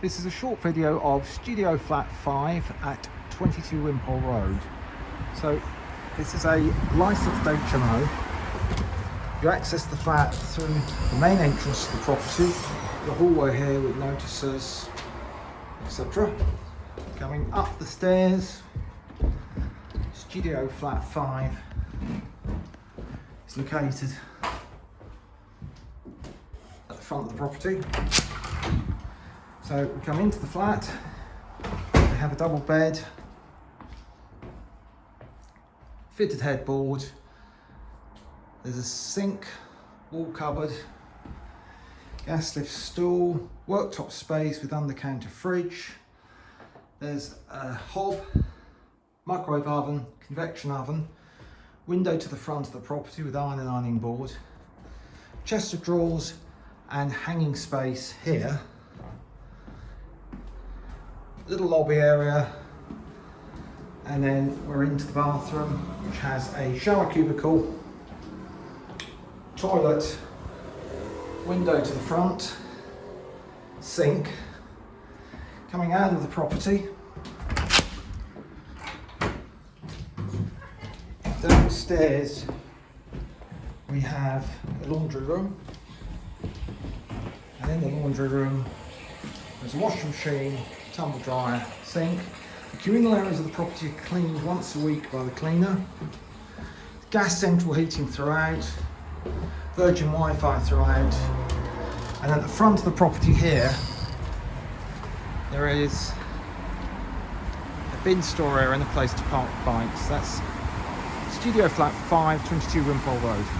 This is a short video of Studio Flat 5 at 22 Wimpole Road. So this is a licensed HMO. You access the flat through the main entrance to the property, the hallway here with notices, etc. Going up the stairs, Studio Flat 5 is located at the front of the property. So we come into the flat, we have a double bed, fitted headboard, there's a sink, wall cupboard, gas lift stool, worktop space with under counter fridge, there's a hob, microwave oven, convection oven, window to the front of the property with iron and ironing board, chest of drawers and hanging space here. Little lobby area, and then we're into the bathroom, which has a shower cubicle, toilet, window to the front, sink. Coming out of the property, downstairs we have a laundry room, and in the laundry room there's a washing machine, tumble dryer, sink. The communal areas of the property are cleaned once a week by the cleaner. Gas central heating throughout, Virgin Wi-Fi throughout, and at the front of the property here there is a bin store area and a place to park bikes. That's Studio Flat 5, 22 Wimpole Road.